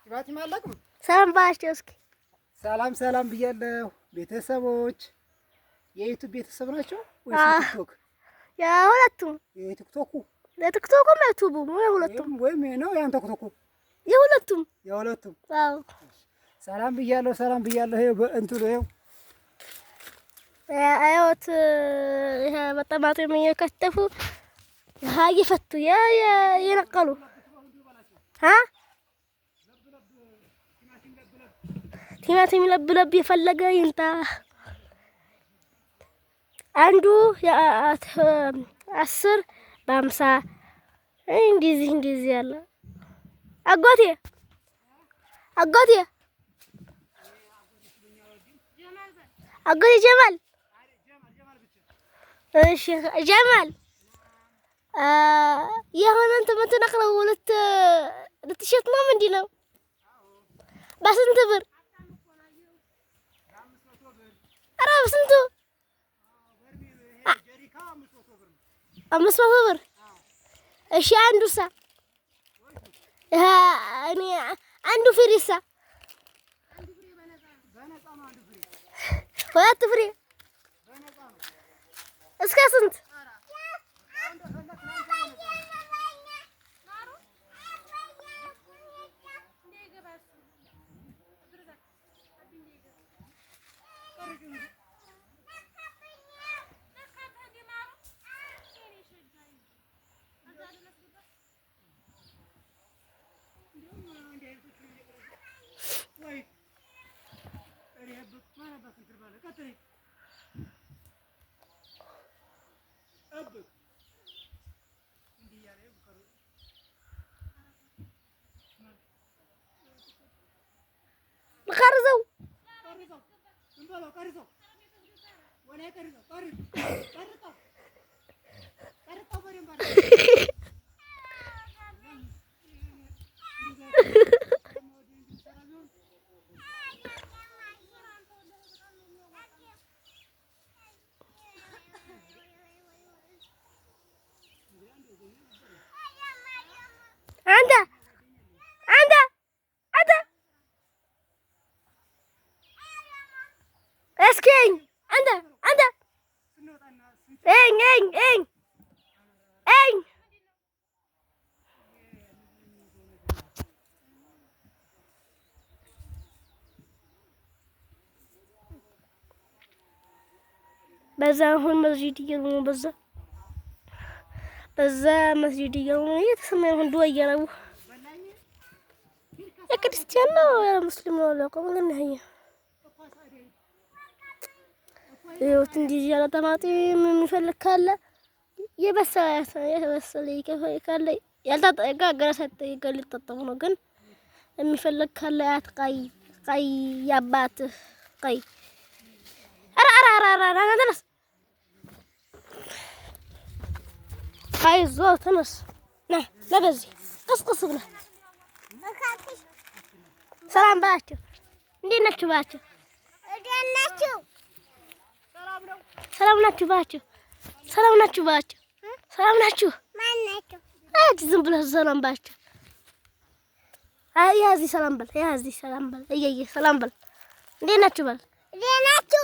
ቲማቲም አለቅም። ሰላም ባቸው እስኪ ሰላም ሰላም ብያለሁ ቤተሰቦች። የዩቲዩብ ቤተሰብ ናቸው ወይስ ቲክቶክ? የሁለቱም። የቲክቶኩ የቲክቶኩም የዩቲዩቡም የሁለቱም ወይም ነው ያንተ ቲክቶኩ? የሁለቱም። አዎ ሰላም ብያለሁ። ይሄ እንትሉ ይሄው አዮት ይሄ በጠማጤም እየከተፉ እየፈቱ የነቀሉ ቲማቲም ለብ የፈለገ ይንጣ። አንዱ 10 በ50 እንደዚህ ያለ አጎቴ ጀማል። እሺ ጀማል የሆነ እንትን የምትነቅለው ልትሸጥ ነው ምንድን ነው? በስንት ብር? ኧረ በስንቱ? 500 ብር። እሺ አንዱሳ? እኔ አንዱ ፍሬሳ 2 ፍሬ እስከ ስንት? በዛ አሁን መስጂድ እየገቡ በዛ መስጂድ እየገቡ እየተሰማ ይሁን ዱአ እያረጉ የክርስቲያን ነው ሙስሊም ነው ለቆም ግን ነው ይሁት እንዲህ ያለ ጠማጤም የሚፈልግ ካለ የበሰለ ካለ ያልተጋገረ ሳይጠይቅ ሊጠጠሙ ነው። ግን የሚፈልግ ካለ ያትቀይ ቀይ ያባት ቀይ ተነስ አይዞህ ተነስ ና በዚህ ቀስቀስ ብለህ ሰላም ባቸው። እንዴት ናችሁ ባቸው? ሰላም ናችሁ ባቸው? ሰላም ናችሁ? ማን ናችሁ? ዝም ብለህ ሰላም ባቸው። ያዚ ሰላም በል እየየ ሰላም በል። እንዴት ናችሁ በል። እንዴት ናችሁ?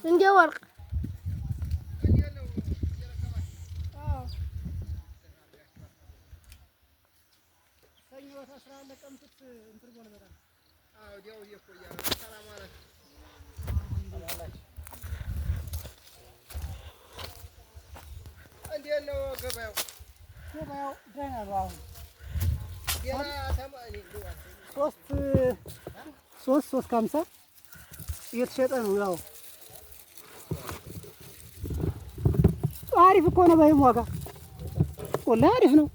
እንዴ ወርቅ ሶስት ከሀምሳ እየተሸጠ ነው። ያው አሪፍ እኮ ነው። በይም ዋጋ ወላሂ አሪፍ ነው።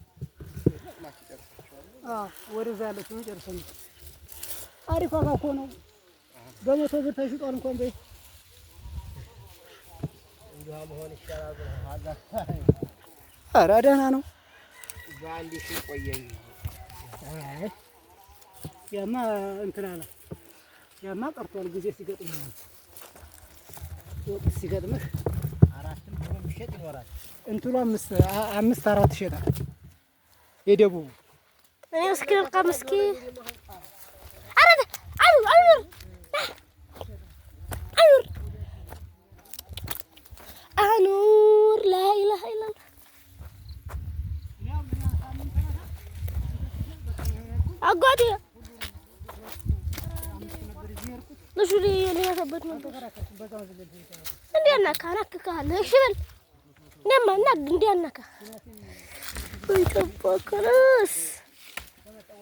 ወደዛ ያለች ነው ጨርሰን አሪፍ ዋጋ እኮ ነው። በመቶ ብር ተሽጧል እንኳን በይ እንዲያ መሆን ይሻላል። ኧረ ደህና ነው። በአንድ ሺህ ቆየኝ። ያማ እንትን አለ ያማ ቀርቷል ጊዜ ሲገጥም ነው ወቅት ሲገጥምህ አራትም ሆኖ ምሽት ይኖራል እንትሉ አምስት አራት ይሸጣል የደቡብ እኔ ምስኪን ቀምስኪ አረደ አኑር لا إله إلا الله أقعدي نشولي اللي هثبت من عندي أنا كان شبل نما عندي أنا ويتبقى كراس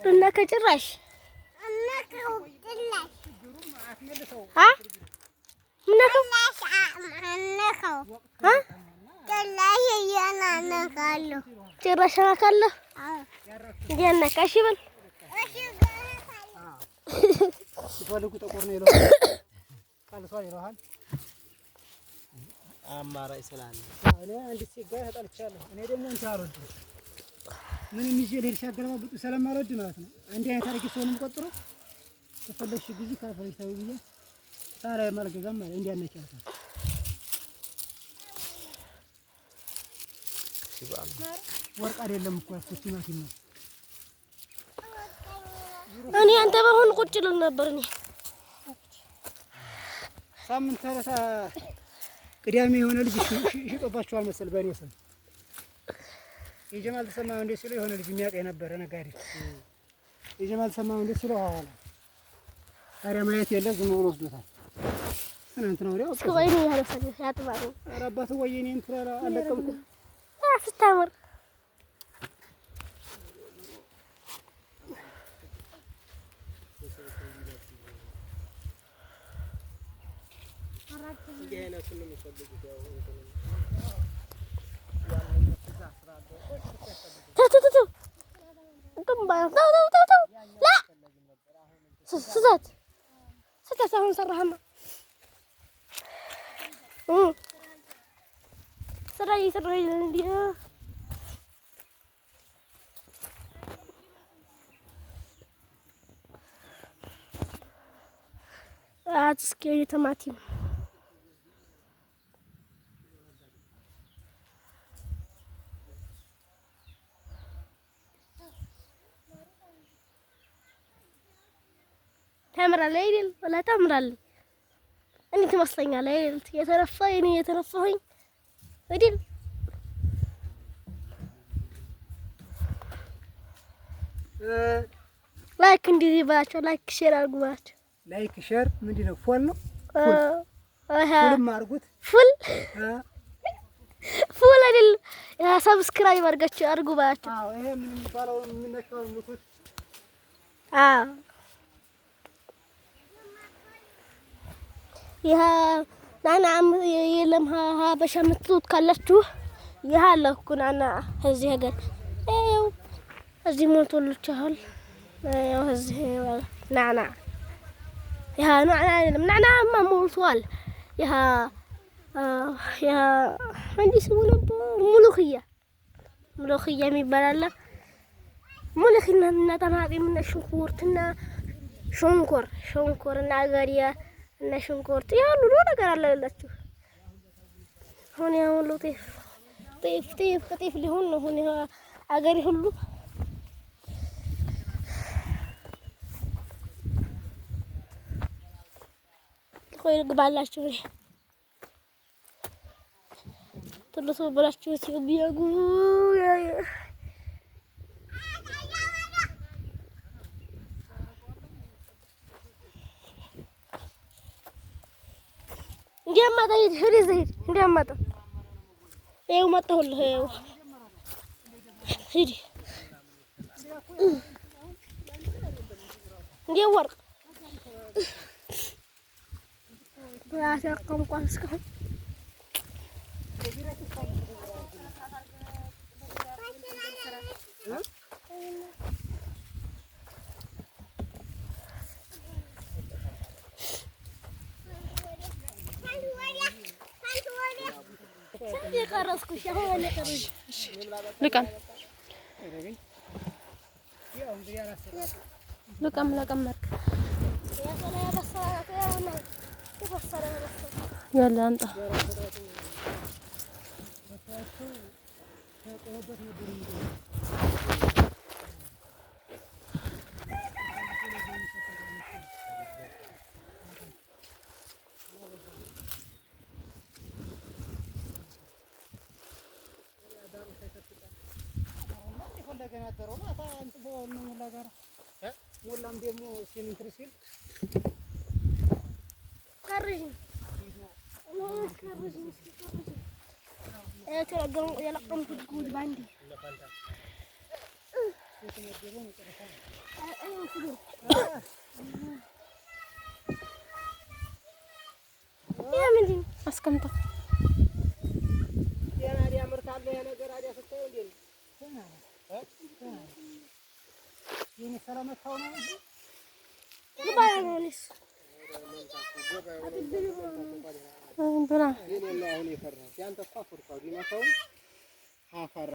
أنك جراش ها منك ها ጭራሽ አናካለሁ እንዲያናካ እሺ በል ሲፈልጉ ጠቆር ነው ይለው ካልሷል ይለዋል አማራጭ ስላለ እኔ አንድ ሲጋ ተጣልቻለሁ እኔ ደግሞ እንትን አልወድም ምንም ይዤ ልሄድ ሲያገለባብጡ ስለማልወድ ማለት ነው አንዴ አይነት አድርጌ ሰውንም ቆጥሮ ተፈለግሽ ጊዜ ካልፈለግሽ ታው ብዬ ታዲያ ማልገዛም ማለት እንዲያነቻታል ወርቅ አይደለም እኮ ያስኩት ቲማቲም ነው እኔ አንተ በሆን ቁጭ ልን ነበር እኔ ሳምንት ተረሳ ቅዳሜ የሆነ ልጅ ሽጦባቸዋል መሰል በእኔ ስም የጀማል ተሰማው እንደ ሲለው የሆነ ልጅ የሚያውቀኝ ነበር ነጋዴ የጀማል ተሰማው እንደ ሲለው አዋላ ታዲያ ማየት የለ ዝም ብሎ ወስዶታል እናንተ ነው ወዲያው ስቆይ ነው ያለፈኝ ያጥባሩ አራባቱ ወይኔን ትራራ አለቀምኩ አፍታምር لا سهون صراحة سرعي لنديها تسكيري طماطم تمرالي ولا تمرالي أني تمصلين علي يترفعيني يترفعين ودين لايك نديري باتشو لايك شير أرجو باتشو لايك شير مدينة فول فول ما أرجوت فول فول أدل يا سبسكرايب أرجو باتشو إيه من فالو من نشر المفروض يا أنا يلمها باش متلوت كلشتو يا لكن أنا هذه هجر أيوه هذه متلوت شهل أيوه هذه نعناع يا نعناع ما موصل يا عندي سمونه ملوخية ميبالا ملوخية نتماعي من الشنكورتنا شنكور ناغاريا እና ሽንኩርት ያሉ ነገር አለላችሁ ሆነ ያው ጤፍ ሊሆን ነው ሆነ አገሪ ሁሉ ቆይ ግባላችሁ ትልሱ ብላችሁ ሲቢያጉ እንዲያማታ ሄድ እንዲያማታ ይኸው መጣሁልህ ይኸው ሂድ እንዲያው ወርቅ ብራስ ያቀምቋል እስካሁን لقم ያለ አንጣ ሞላም ደግሞ ሲሚንትሪ ሲል ከርጅ ተረገሙ የለቀምኩት ጉድ ባንዲ ምንድን አስቀምጠው የናዲያ ምርታለ የነገር አዲያ ስታይ እንዴ የኔ ሰላመታው ነው እንጂ ባያኖንስ ብላ የኔ አሁን የፈራ ያንተ ፋፍርታው ዲማታው አፈራ